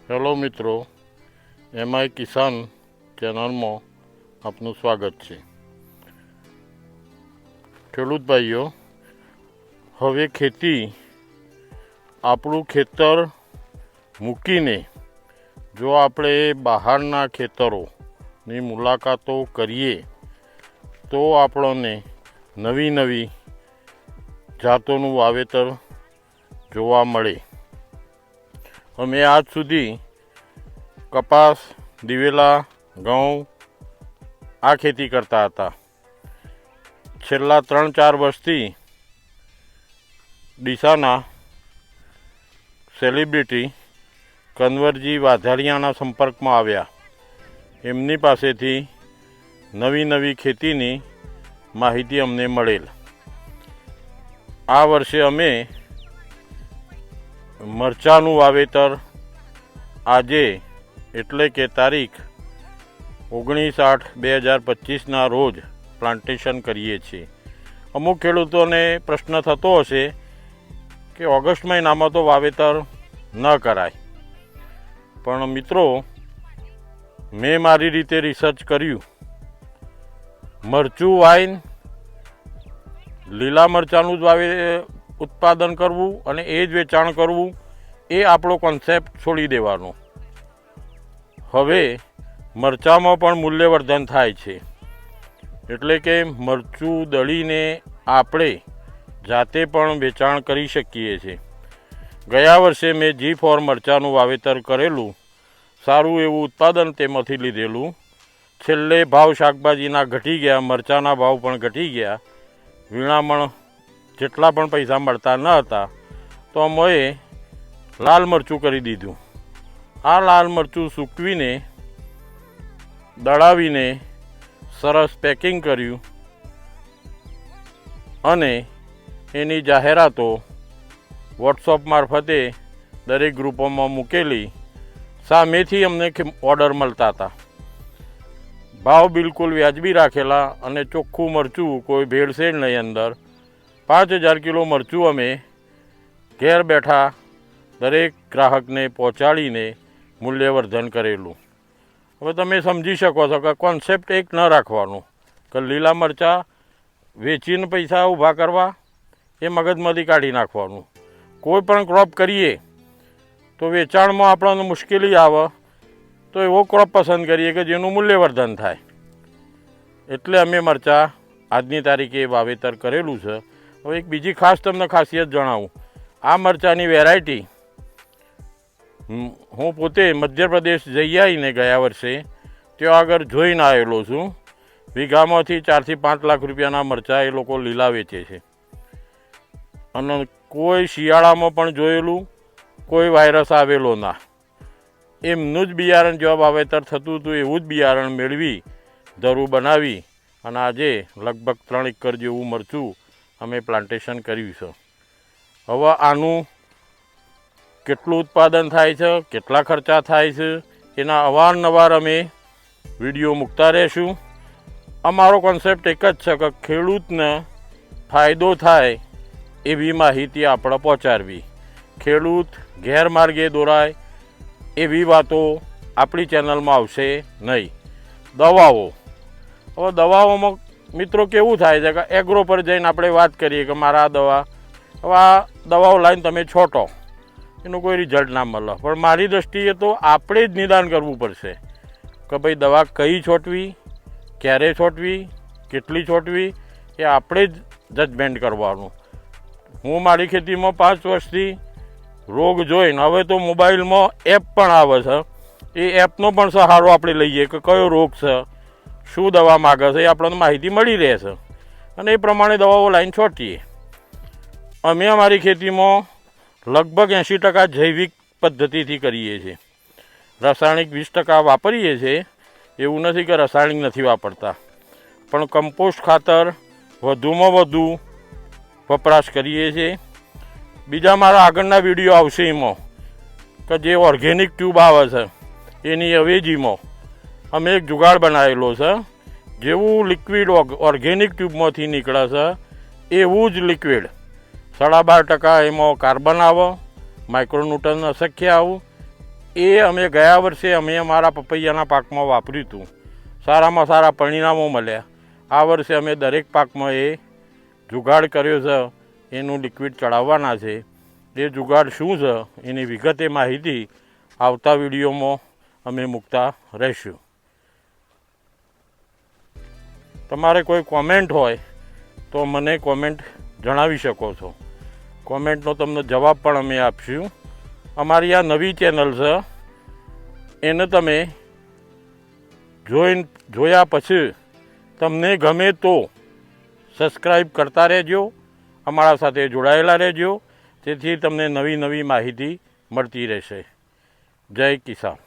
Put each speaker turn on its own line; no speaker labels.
Hello મિત્રો, MI કિસાન ચેનલમાં આપનું સ્વાગત છે. ખેડૂત ભાઈઓ, હવે ખેતી આપણું ખેતર મૂકીને જો આપણે બહારના ખેતરોની મુલાકાતો કરીએ તો આપણને નવી નવી જાતોનું વાવેતર જોવા મળે. અમે આજ સુધી કપાસ, દિવેલા, ઘઉં આ ખેતી કરતા હતા. છેલ્લા 3-4 વર્ષથી ડીસાના સેલિબ્રિટી કન્વરજી વાધારિયાના સંપર્કમાં આવ્યા. એમની પાસેથી નવી નવી ખેતીની માહિતી અમને મળેલ. આ વર્ષે અમે મરચાંનું વાવેતર આજે એટલે કે તારીખ 19/8/2025ના રોજ પ્લાન્ટેશન કરીએ છીએ. અમુક ખેડૂતોને પ્રશ્ન થતો હશે કે ઓગસ્ટ મહિનામાં તો વાવેતર ન કરાય, પણ મિત્રો મેં મારી રીતે રિસર્ચ કર્યું. મરચું વાઈન લીલા મરચાંનું જ ઉત્પાદન કરવું અને એ જ વેચાણ કરવું, એ આપણો કોન્સેપ્ટ છોડી દેવાનો. હવે મરચાંમાં પણ મૂલ્યવર્ધન થાય છે, એટલે કે મરચું દળીને આપણે જાતે પણ વેચાણ કરી શકીએ છીએ. ગયા વર્ષે મેં G4 મરચાંનું વાવેતર કરેલું, સારું એવું ઉત્પાદન તેમાંથી લીધેલું. છેલ્લે ભાવ શાકભાજીના ઘટી ગયા, મરચાંના ભાવ પણ ઘટી ગયા. વીણામણ જેટલા પણ પૈસા મળતા ન હતા તો અમે લાલ મરચું કરી દીધું. આ લાલ મરચું સૂકવીને દળાવીને સરસ પેકિંગ કર્યું અને એની જાહેરાતો વોટ્સઅપ મારફતે દરેક ગ્રુપોમાં મૂકેલી. સામેથી અમને ઓર્ડર મળતા હતા. ભાવ બિલકુલ વ્યાજબી રાખેલા અને ચોખ્ખું મરચું, કોઈ ભેળસેળ નહીં અંદર. 5000 કિલો મરચું અમે ઘેર બેઠા દરેક ગ્રાહકને પહોંચાડીને મૂલ્યવર્ધન કરેલું. હવે તમે સમજી શકો છો કે કોન્સેપ્ટ એક ન રાખવાનો કે લીલા મરચાં વેચીને પૈસા ઊભા કરવા, એ મગજમાંથી કાઢી નાખવાનું. કોઈ પણ ક્રોપ કરીએ તો વેચાણમાં આપણને મુશ્કેલી આવે તો એવો ક્રોપ પસંદ કરીએ કે જેનું મૂલ્યવર્ધન થાય. એટલે અમે મરચાં આજની તારીખે વાવેતર કરેલું છે. હવે એક બીજી ખાસ તમને ખાસિયત જણાવું. આ મરચાંની વેરાયટી હું પોતે મધ્યપ્રદેશ જઈ આવીને ગયા વર્ષે ત્યાં આગળ જોઈને આવેલો છું. વીઘામાંથી 4 થી 5 લાખ રૂપિયાના મરચાં એ લોકો લીલા વેચે છે. અને કોઈ શિયાળામાં પણ જોયેલું, કોઈ વાયરસ આવેલો ના. એમનું જ બિયારણ જેવા વાવેતર થતું હતું એવું જ બિયારણ મેળવી ધરું બનાવી અને આજે લગભગ 3 એકર જેવું મરચું અમે પ્લાન્ટેશન કર્યું છે. હવે આનું કેટલું ઉત્પાદન થાય છે, કેટલા ખર્ચા થાય છે, એના અવારનવાર અમે વિડીયો મૂકતા રહીશું. અમારો કોન્સેપ્ટ એક જ છે કે ખેડૂતને ફાયદો થાય એવી માહિતી આપણે પહોંચાડવી. ખેડૂત ગેરમાર્ગે દોરાય એવી વાતો આપણી ચેનલમાં આવશે નહીં. દવાઓ, હવે દવાઓમાં મિત્રો કેવું થાય છે કે એગ્રો પર જઈને આપણે વાત કરીએ કે મારા દવા, હવે આ દવાઓ લાવીને તમે છોટો, એનું કોઈ રિઝલ્ટ ના મળે. પણ મારી દૃષ્ટિએ તો આપણે જ નિદાન કરવું પડશે કે ભાઈ દવા કઈ છોટવી, ક્યારે છોટવી, કેટલી છોટવી, એ આપણે જ જજમેન્ટ કરવાનું. હું મારી ખેતીમાં 5 વર્ષથી રોગ જોઈને, હવે તો મોબાઈલમાં એપ પણ આવે છે, એ એપનો પણ સહારો આપણે લઈએ કે કયો રોગ છે, શું દવા માગે છે, એ આપણને માહિતી મળી રહે છે અને એ પ્રમાણે દવાઓ લાઈન છોટીએ. અમે અમારી ખેતીમાં લગભગ 80% જૈવિક પદ્ધતિથી કરીએ છીએ. રાસાયણિક 20% વાપરીએ છીએ. એવું નથી કે રાસાયણિક નથી વાપરતા, પણ કમ્પોસ્ટ ખાતર વધુમાં વધુ વપરાશ કરીએ છીએ. બીજા મારા આગળના વિડીયો આવશે એમાં કે જે ઓર્ગેનિક ટ્યુબ આવે છે એની અવેજીમાં અમે એક જુગાડ બનાવેલો છે. જેવું લિક્વિડ ઓર્ગેનિક ટ્યુબમાંથી નીકળે છે એવું જ લિક્વિડ 12.5% એમાં કાર્બન આવે, માઇક્રોન્યુટ્રન અશક્ય આવું, એ અમે ગયા વર્ષે અમે અમારા પપૈયાના પાકમાં વાપર્યું હતું, સારામાં સારા પરિણામો મળ્યા. આ વર્ષે અમે દરેક પાકમાં એ જુગાડ કર્યો છે, એનું લિક્વિડ ચડાવવાના છે. એ જુગાડ શું છે એની વિગતે માહિતી આવતા વિડીયોમાં અમે મૂકતા રહીશું. તમારે કોઈ કોમેન્ટ હોય તો મને કોમેન્ટ જણાવી શકો છો. કોમેન્ટનો તમને જવાબ પણ અમે આપશું. અમારી આ નવી ચેનલ છે, એને તમે જોયા પછી તમને ગમે તો સબસ્ક્રાઈબ કરતા રહેજો, અમારા સાથે જોડાયેલા રહેજો, તેથી તમને નવી નવી માહિતી મળતી રહેશે. જય કિસાન.